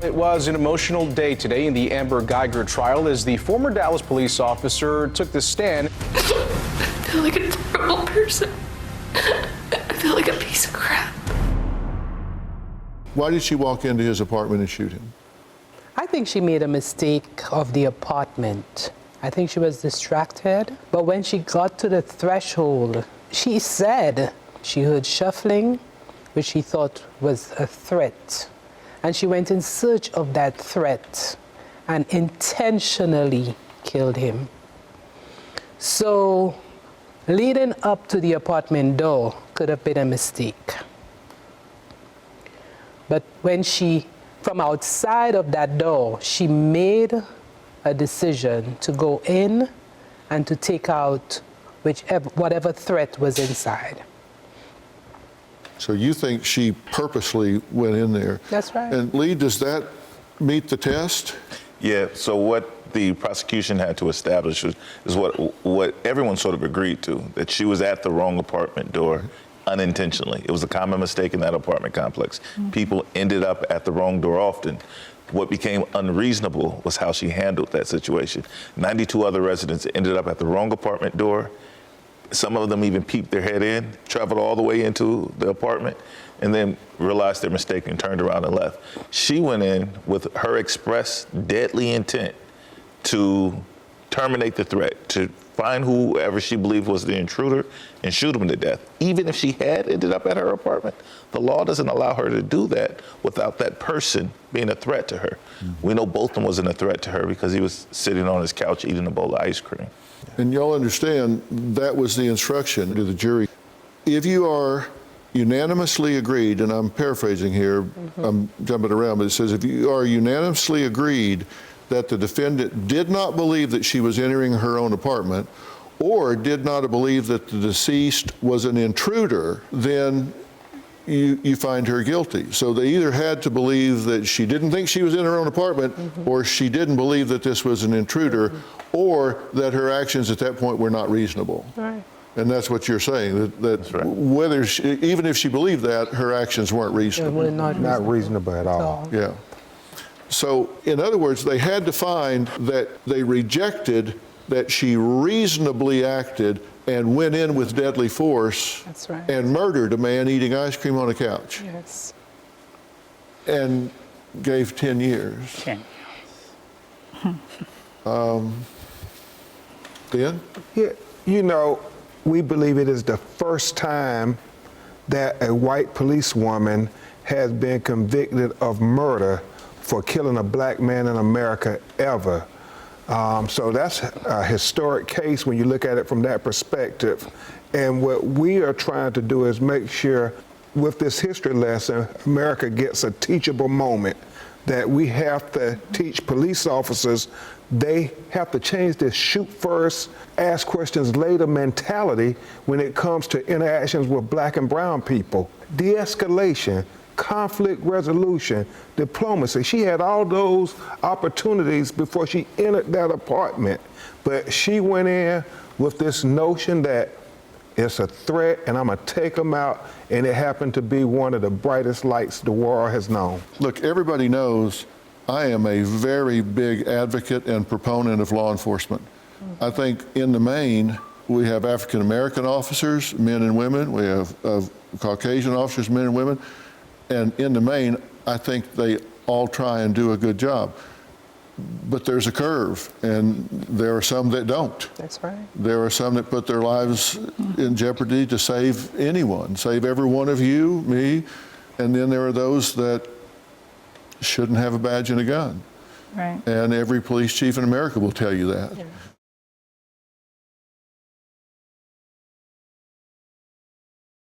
It was an emotional day today in the Amber Guyger trial as the former Dallas police officer took the stand. I feel like a terrible person. I feel like a piece of crap. Why did she walk into his apartment and shoot him? I think she made a mistake of the apartment. I think she was distracted. But when she got to the threshold, she said she heard shuffling, which she thought was a threat. And she went in search of that threat and intentionally killed him. So leading up to the apartment door could have been a mistake. But when she, from outside of that door, she made a decision to go in and to take out whatever threat was inside. So you think she purposely went in there? That's right. And Lee, does that meet the test? Yeah, so what the prosecution had to establish is what everyone sort of agreed to, that she was at the wrong apartment door unintentionally. It was a common mistake in that apartment complex. People ended up at the wrong door often. What became unreasonable was how she handled that situation. 92 other residents ended up at the wrong apartment door. Some of them even peeped their head in, traveled all the way into the apartment, and then realized their mistake and turned around and left. She went in with her express deadly intent to terminate the threat, to find whoever she believed was the intruder and shoot him to death. Even if she had ended up at her apartment, the law doesn't allow her to do that without that person being a threat to her. We know Bolton wasn't a threat to her because he was sitting on his couch eating a bowl of ice cream. And y'all understand that was the instruction to the jury. If you are unanimously agreed, and I'm paraphrasing here, I'm jumping around, but it says if you are unanimously agreed that the defendant did not believe that she was entering her own apartment or did not believe that the deceased was an intruder, then you find her guilty. So they either had to believe that she didn't think she was in her own apartment or she didn't believe that this was an intruder or that her actions at that point were not reasonable. Right. And that's what you're saying, that right. whether even if she believed that, her actions weren't reasonable. We're not reasonable at all. Yeah. So, in other words, they had to find that they rejected that she reasonably acted and went in with deadly force. That's right. And murdered a man eating ice cream on a couch. Yes. And gave 10 years. 10. Ben? Yeah, you know, we believe it is the first time that a white policewoman has been convicted of murder for killing a black man in America ever. So that's a historic case when you look at it from that perspective. And what we are trying to do is make sure with this history lesson, America gets a teachable moment that we have to teach police officers they have to change this shoot first, ask questions later mentality when it comes to interactions with black and brown people. De-escalation, conflict resolution, diplomacy. She had all those opportunities before she entered that apartment, but she went in with this notion that it's a threat and I'm gonna take them out, and it happened to be one of the brightest lights the world has known. Look, everybody knows I am a very big advocate and proponent of law enforcement. I think in the main, we have African American officers, men and women. We have Caucasian officers, men and women. And in the main, I think they all try and do a good job. But there's a curve, and there are some that don't. That's right. There are some that put their lives in jeopardy to save anyone, save every one of you, me. And then there are those that shouldn't have a badge and a gun. Right. And every police chief in America will tell you that. Yeah.